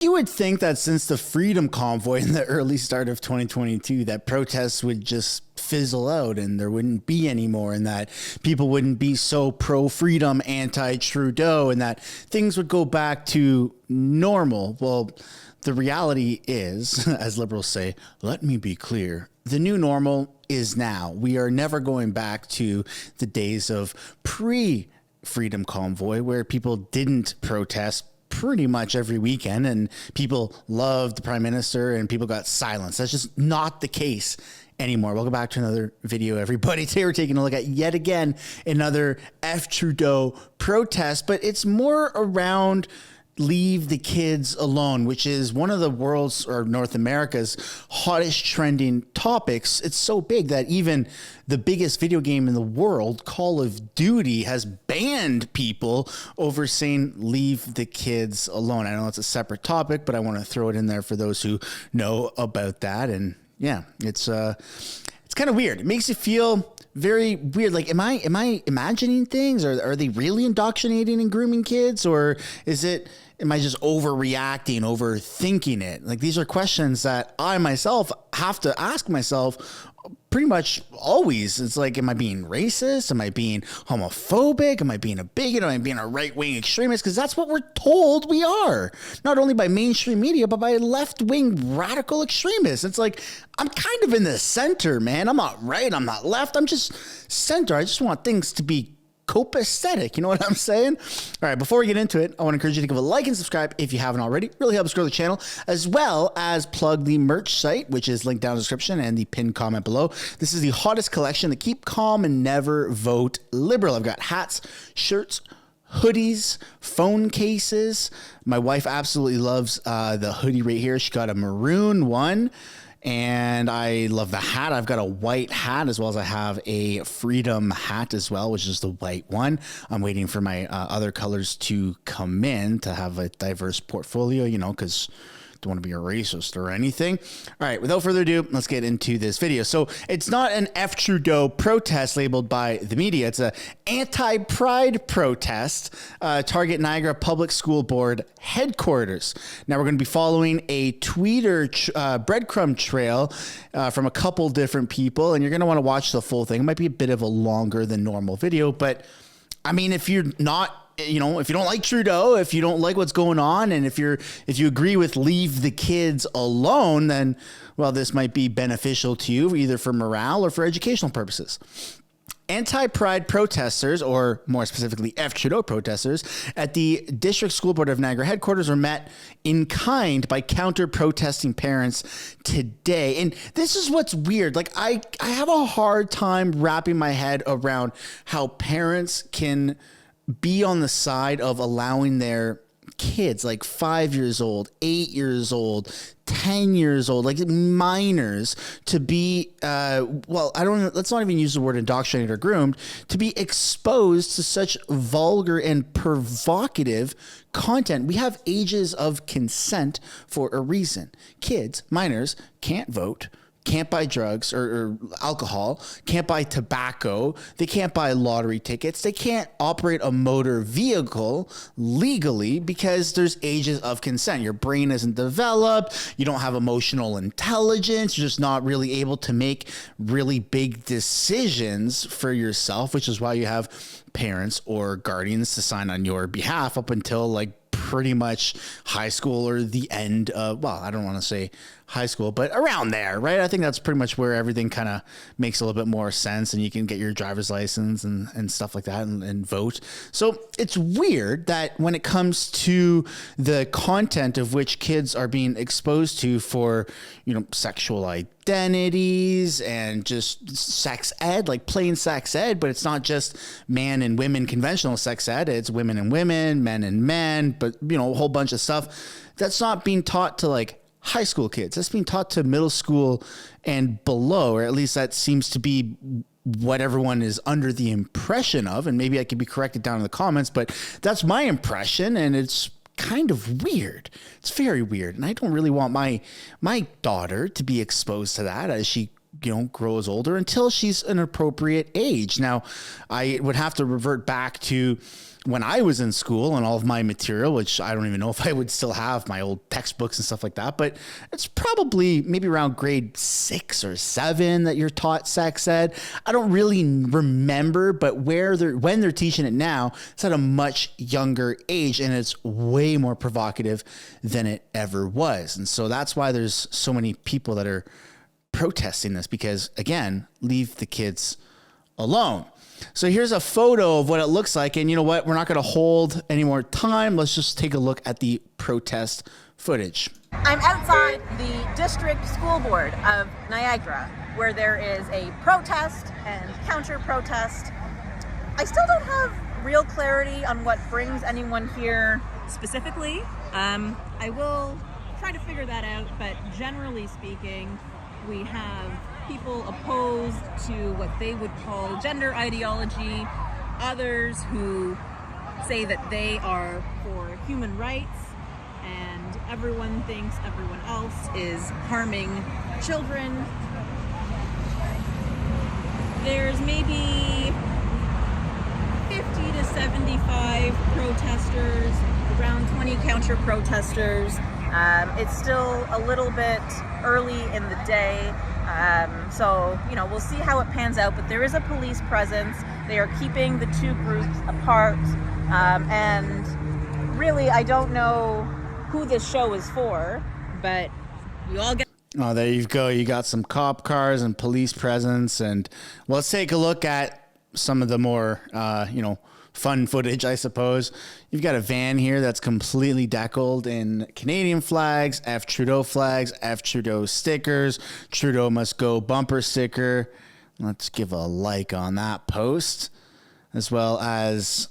You would think that since the Freedom Convoy in the early start of 2022, that protests would just fizzle out and there wouldn't be any more, and that people wouldn't be so pro-freedom, anti-Trudeau, and that things would go back to normal. Well, the reality is, as liberals say, let me be clear, the new normal is now. We are never going back to the days of pre-Freedom Convoy where people didn't protest pretty much every weekend and people loved the prime minister and people got silenced. That's just not the case anymore. Welcome back to another video, everybody. Today we're taking a look at yet again another F Trudeau protest, but it's more around leave the kids alone, which is one of the world's or North America's hottest trending topics. It's so big that even the biggest video game in the world, Call of Duty, has banned people over saying leave the kids alone. I know it's a separate topic, but I want to throw it in there for those who know about that. And yeah, it's kind of weird. It makes you feel very weird. Like, am I imagining things, or are they really indoctrinating and grooming kids, or am I just overreacting, overthinking it? Like, these are questions that I myself have to ask myself pretty much always. It's like, am I being racist? Am I being homophobic? Am I being a bigot? Am I being a right-wing extremist? Because that's what we're told we are, not only by mainstream media, but by left-wing radical extremists. It's like, I'm kind of in the center, man. I'm not right. I'm not left. I'm just center. I just want things to be copacetic. You know what I'm saying? All right, before we get into it, I want to encourage you to give a like and subscribe if you haven't already. Really helps grow the channel, as well as plug the merch site, which is linked down in the description and the pinned comment below. This is the hottest collection to keep calm and never vote liberal. I've got hats, shirts, hoodies, phone cases. My wife absolutely loves the hoodie right here. She got a maroon one. And I love the hat. I've got a white hat, as well as I have a freedom hat as well, which is the white one. I'm waiting for my other colors to come in to have a diverse portfolio, you know, because don't want to be a racist or anything. All right, without further ado, let's get into this video. So it's not an F Trudeau protest labeled by the media. It's a anti-pride protest, target Niagara Public School Board headquarters. Now we're going to be following a Twitter breadcrumb trail from a couple different people, and you're going to want to watch the full thing. It might be a bit of a longer than normal video, but I mean, if you're not, you know, if you don't like Trudeau, if you don't like what's going on, and if you agree with leave the kids alone, then, well, this might be beneficial to you, either for morale or for educational purposes. Anti-pride protesters, or more specifically F Trudeau protesters, at the District School Board of Niagara headquarters were met in kind by counter-protesting parents today. And this is what's weird. Like, I have a hard time wrapping my head around how parents can be on the side of allowing their kids, like 5 years old, 8 years old, 10 years old, like minors, to be, let's not even use the word indoctrinated or groomed, to be exposed to such vulgar and provocative content. We have ages of consent for a reason. Kids, minors, can't vote, can't buy drugs or alcohol, can't buy tobacco, they can't buy lottery tickets, they can't operate a motor vehicle legally because there's ages of consent. Your brain isn't developed, you don't have emotional intelligence, you're just not really able to make really big decisions for yourself, which is why you have parents or guardians to sign on your behalf up until like pretty much high school or the end of, well, I don't want to say high school, but around there, right? I think that's pretty much where everything kind of makes a little bit more sense, and you can get your driver's license and stuff like that and vote. So it's weird that when it comes to the content of which kids are being exposed to for, you know, sexual identities and just sex ed, like plain sex ed, but it's not just man and women conventional sex ed, it's women and women, men and men, but, you know, a whole bunch of stuff that's not being taught to like high school kids. That's being taught to middle school and below, or at least that seems to be what everyone is under the impression of. And maybe I could be corrected down in the comments, but that's my impression, and it's kind of weird. It's very weird, and I don't really want my daughter to be exposed to that as she grows older until she's an appropriate age. Now, I would have to revert back to when I was in school and all of my material, which I don't even know if I would still have my old textbooks and stuff like that, but it's probably maybe around grade 6 or 7 that you're taught sex ed. I don't really remember, but when they're teaching it now, it's at a much younger age, and it's way more provocative than it ever was. And so that's why there's so many people that are protesting this, because again, leave the kids alone. So here's a photo of what it looks like. And you know what? We're not going to hold any more time. Let's just take a look at the protest footage. I'm outside the district school board of Niagara, where there is a protest and counter-protest. I still don't have real clarity on what brings anyone here specifically. I will try to figure that out, but generally speaking, we have people opposed to what they would call gender ideology, others who say that they are for human rights, and everyone thinks everyone else is harming children. There's maybe 50 to 75 protesters, around 20 counter-protesters. It's still a little bit early in the day. So, we'll see how it pans out, but there is a police presence. They are keeping the two groups apart. And really, I don't know who this show is for, but you all get... Oh, there you go. You got some cop cars and police presence. And let's take a look at some of the more, fun footage, I suppose. You've got a van here that's completely deckled in Canadian flags, F Trudeau flags, F Trudeau stickers, Trudeau must go bumper sticker. Let's give a like on that post, as well as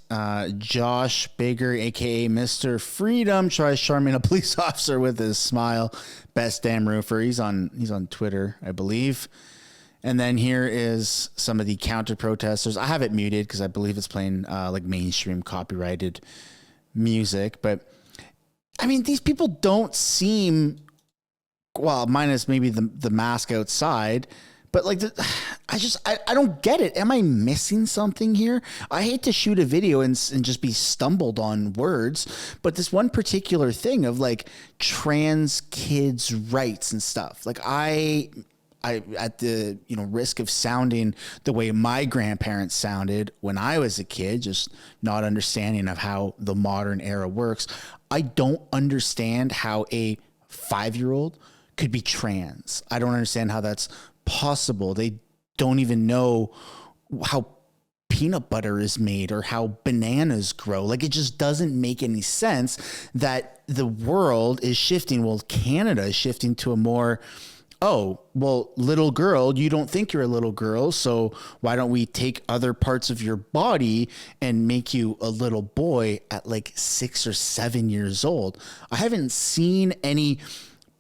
Josh Bigger, aka Mr. Freedom, tries charming a police officer with his smile. Best damn roofer. He's on Twitter, I believe. And then here is some of the counter protesters. I have it muted because I believe it's playing like mainstream copyrighted music. But I mean, these people don't seem, well, minus maybe the mask outside, but like, I don't get it. Am I missing something here? I hate to shoot a video and just be stumbled on words, but this one particular thing of like trans kids' rights and stuff, like I at the risk of sounding the way my grandparents sounded when I was a kid, just not understanding of how the modern era works. I don't understand how a 5-year-old could be trans. I don't understand how that's possible. They don't even know how peanut butter is made or how bananas grow. Like, it just doesn't make any sense that the world is shifting. Well, Canada is shifting to a more, oh, well, little girl, you don't think you're a little girl, so why don't we take other parts of your body and make you a little boy at like 6 or 7 years old? I haven't seen any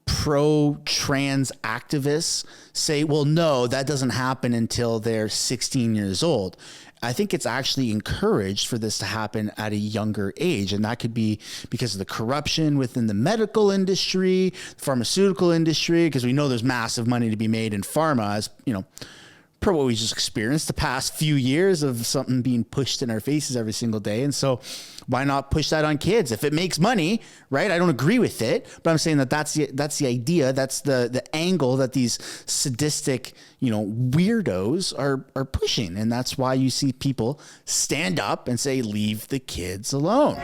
pro-trans activists say, well, no, that doesn't happen until they're 16 years old. I think it's actually encouraged for this to happen at a younger age. And that could be because of the corruption within the medical industry, pharmaceutical industry, because we know there's massive money to be made in pharma, as per what we just experienced the past few years of something being pushed in our faces every single day. And so why not push that on kids if it makes money, right? I don't agree with it, but I'm saying that's the idea. That's the angle that these sadistic, weirdos are pushing. And that's why you see people stand up and say, leave the kids alone.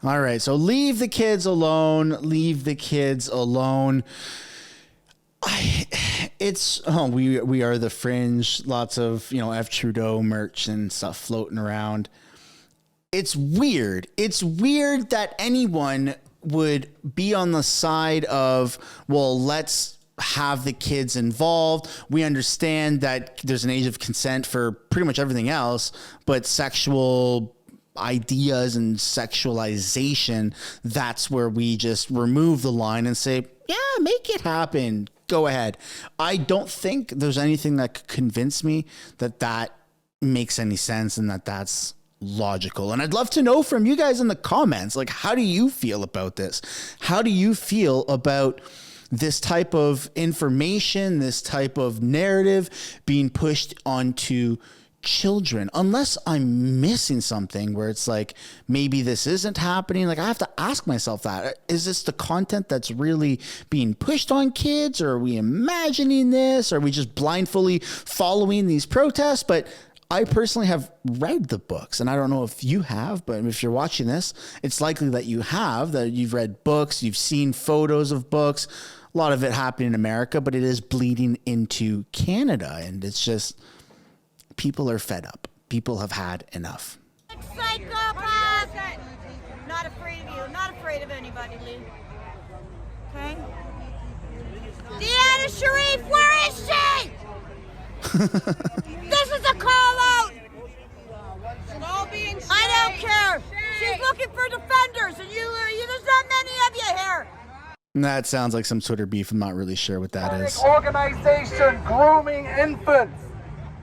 All right, so leave the kids alone. Leave the kids alone. We are the fringe. Lots of F Trudeau merch and stuff floating around. It's weird. It's weird that anyone would be on the side of, well, let's have the kids involved. We understand that there's an age of consent for pretty much everything else, but sexual ideas and sexualization, that's where we just remove the line and say, yeah, make it happen. Go ahead. I don't think there's anything that could convince me that that makes any sense and that that's logical. And I'd love to know from you guys in the comments, like, how do you feel about this? How do you feel about this type of information, this type of narrative being pushed onto children? Unless I'm missing something where it's like, maybe this isn't happening. Like, I have to ask myself that. Is this the content that's really being pushed on kids? Or are we imagining this? Are we just blindly following these protests? But I personally have read the books, and I don't know if you have, but if you're watching this, it's likely that you have, that you've read books, you've seen photos of books, a lot of it happening in America, but it is bleeding into Canada. And it's just, people are fed up. People have had enough. Psychopath! Not afraid of you, not afraid of anybody, Lee. Okay? Deanna Sharif, where is she? This is a call out! I don't care! She's looking for defenders, and there's not many of you here! That sounds like some Twitter beef. I'm not really sure what that is. Organization grooming infants.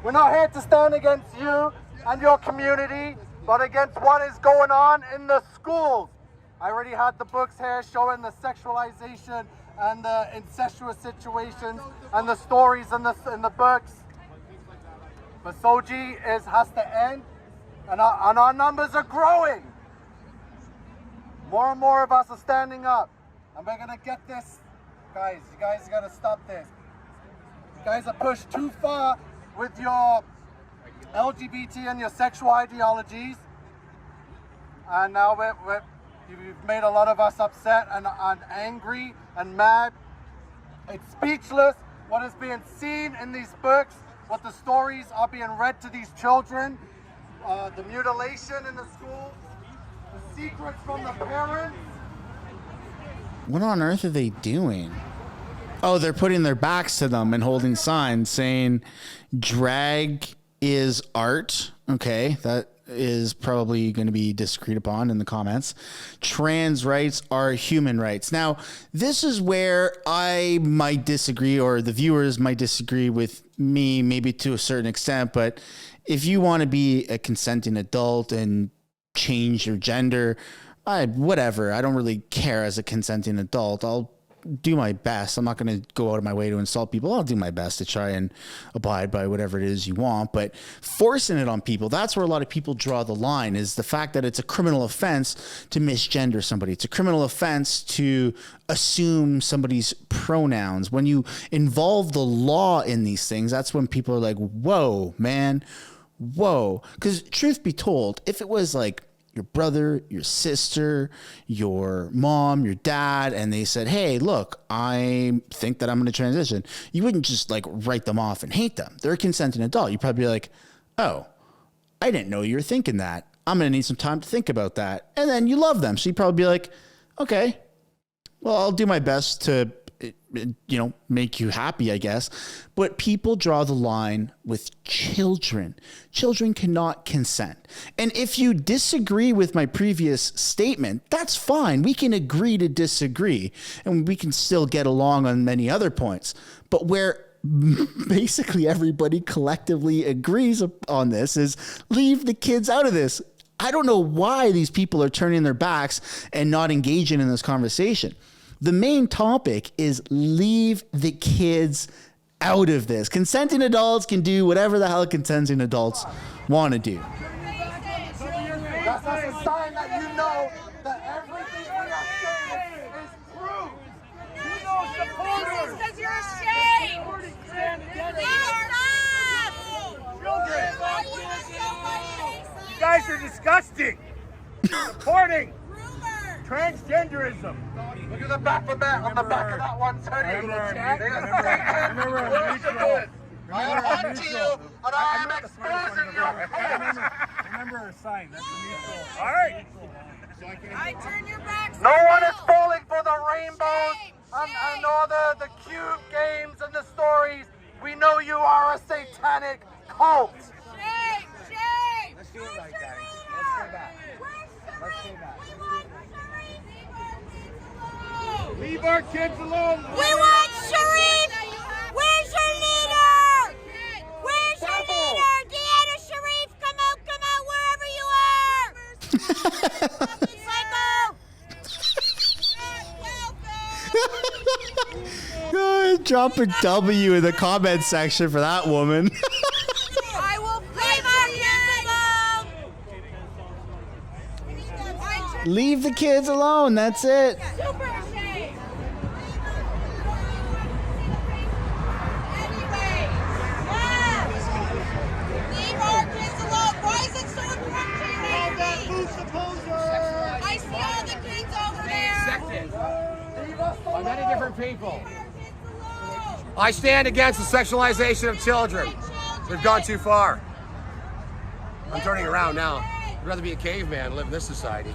We're not here to stand against you and your community, but against what is going on in the schools. I already had the books here showing the sexualization and the incestuous situations and the stories in the books. But Soji has to end, and our numbers are growing. More and more of us are standing up, and we're gonna get this, guys. You guys gotta stop this. You guys are pushed too far with your LGBT and your sexual ideologies, and now you've made a lot of us upset and angry and mad. It's speechless what is being seen in these books, what the stories are being read to these children, the mutilation in the schools, the secrets from the parents. What on earth are they doing? Oh, they're putting their backs to them and holding signs saying drag is art. Okay, that is probably going to be disagreed upon in the comments. Trans rights are human rights. Now, this is where I might disagree, or the viewers might disagree with me, maybe to a certain extent. But if you want to be a consenting adult and change your gender, whatever. I don't really care as a consenting adult. I'll do my best. I'm not going to go out of my way to insult people. I'll do my best to try and abide by whatever it is you want, but forcing it on people, that's where a lot of people draw the line, is the fact that it's a criminal offense to misgender somebody. It's a criminal offense to assume somebody's pronouns. When you involve the law in these things, that's when people are like, whoa, man, whoa. Because truth be told, if it was like your brother, your sister, your mom, your dad, and they said, hey, look, I think that I'm going to transition, you wouldn't just like write them off and hate them. They're a consenting adult. You'd probably be like, oh, I didn't know you were thinking that. I'm going to need some time to think about that. And then you love them. So you'd probably be like, okay, well, I'll do my best to, make you happy, I guess. But people draw the line with children. Children cannot consent. And if you disagree with my previous statement, that's fine. We can agree to disagree, and we can still get along on many other points. But where basically everybody collectively agrees on this is leave the kids out of this. I don't know why these people are turning their backs and not engaging in this conversation. The main topic is leave the kids out of this. Consenting adults can do whatever the hell consenting adults want to do. That's a sign that you know that everything we are saying is true. You know supporters. Because you're ashamed. You guys are disgusting. Supporting transgenderism. Look at the back of that, on the back of that one, Tony. I am on to you, and I am exposing your face. Remember our sign. That's the neutral. All right. I turn your back. No one is falling for the rainbows and all the cute games and the stories. We know you are a satanic cult. Shame! Shame! Let's do it right, guys. Let's go back. Leave our kids alone. We want Sharif! Where's your leader? Where's your leader? Deanna Sharif, come out, wherever you are! Psycho! Drop a W in the comment section for that woman. I will leave our kids alone! Leave the kids alone, that's it. Super shame! Anyway, yes! Leave our kids alone! Why is it so important to you, I see all the kids over there! By many different people. I stand against the sexualization of children. We've gone too far. I'm turning around now. I'd rather be a caveman and live in this society.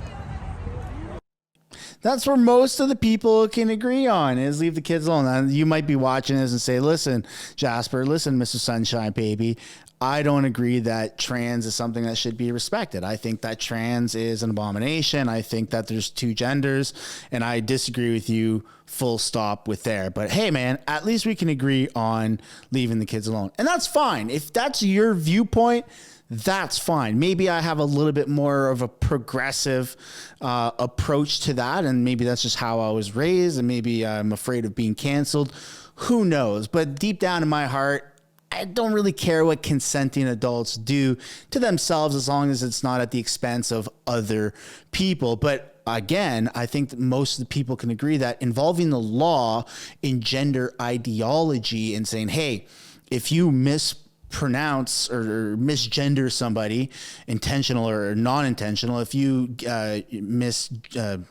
That's where most of the people can agree on, is leave the kids alone. Now, you might be watching this and say, listen, Jasper, listen, Mr. Sunshine Baby, I don't agree that trans is something that should be respected. I think that trans is an abomination. I think that there's two genders, and I disagree with you full stop with there. But hey, man, at least we can agree on leaving the kids alone. And that's fine. If that's your viewpoint, that's fine. Maybe I have a little bit more of a progressive approach to that, and maybe that's just how I was raised, and maybe I'm afraid of being canceled. Who knows? But deep down in my heart, I don't really care what consenting adults do to themselves as long as it's not at the expense of other people. But again, I think that most of the people can agree that involving the law in gender ideology and saying, hey, if you mispronounce or misgender somebody, intentional or non-intentional, if you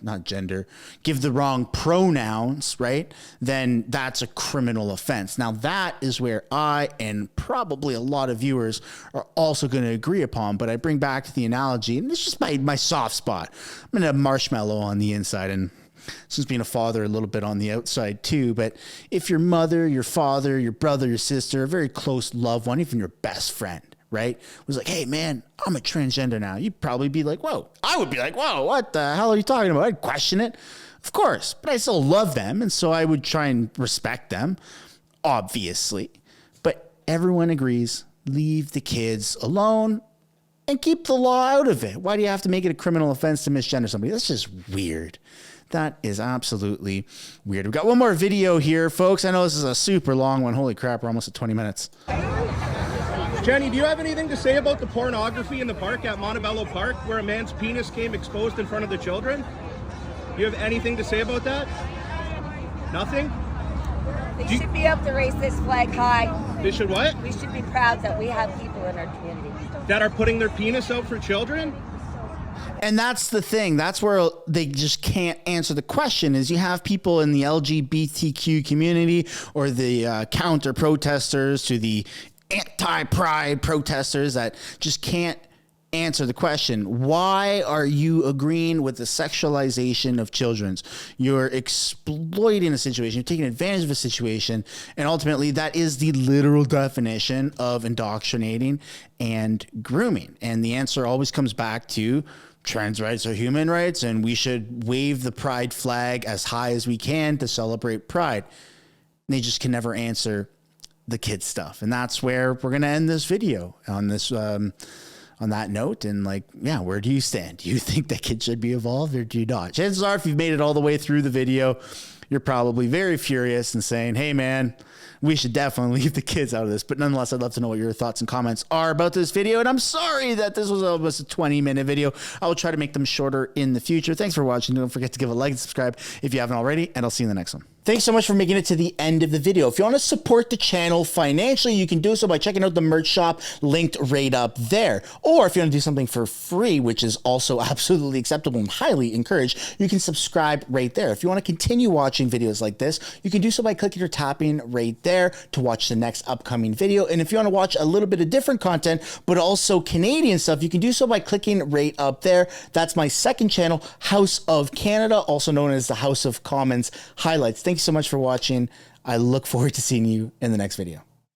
not gender, give the wrong pronouns, right, then that's a criminal offense. Now that is where I and probably a lot of viewers are also going to agree upon, but I bring back the analogy, and it's just my soft spot. I'm in a marshmallow on the inside, and since being a father, a little bit on the outside too. But if your mother, your father, your brother, your sister, a very close loved one, even your best friend, right, was like, hey man, I'm a transgender now, you'd probably be like, whoa. I would be like, whoa, what the hell are you talking about? I'd question it, of course, but I still love them, and so I would try and respect them, obviously. But everyone agrees, leave the kids alone and keep the law out of it. Why do you have to make it a criminal offense to misgender somebody? That's just weird. That is absolutely weird. We've got one more video here, folks. I know this is a super long one. Holy crap, we're almost at 20 minutes. Jenny, do you have anything to say about the pornography in the park at Montebello Park where a man's penis came exposed in front of the children? Do you have anything to say about that? Nothing? They should be able to raise this flag high. They should what? We should be proud that we have people in our community that are putting their penis out for children? And that's the thing. That's where they just can't answer the question, is you have people in the LGBTQ community or the counter protesters to the anti-pride protesters that just can't answer the question. Why are you agreeing with the sexualization of children? You're exploiting a situation. You're taking advantage of a situation. And ultimately, that is the literal definition of indoctrinating and grooming. And the answer always comes back to trans rights are human rights, and we should wave the pride flag as high as we can to celebrate pride. They just can never answer the kids stuff. And that's where we're going to end this video on this, on that note. And like, yeah, where do you stand? Do you think that kids should be evolved, or do you not? Chances are, if you've made it all the way through the video, you're probably very furious and saying, hey man, we should definitely leave the kids out of this. But nonetheless, I'd love to know what your thoughts and comments are about this video. And I'm sorry that this was almost a 20-minute video. I will try to make them shorter in the future. Thanks for watching. Don't forget to give a like and subscribe if you haven't already, and I'll see you in the next one. Thanks so much for making it to the end of the video. If you want to support the channel financially, you can do so by checking out the merch shop linked right up there. Or if you want to do something for free, which is also absolutely acceptable and highly encouraged, you can subscribe right there. If you want to continue watching videos like this, you can do so by clicking or tapping right there to watch the next upcoming video. And if you want to watch a little bit of different content, but also Canadian stuff, you can do so by clicking right up there. That's my second channel, House of Canada, also known as the House of Commons Highlights. Thank you so much for watching. I look forward to seeing you in the next video.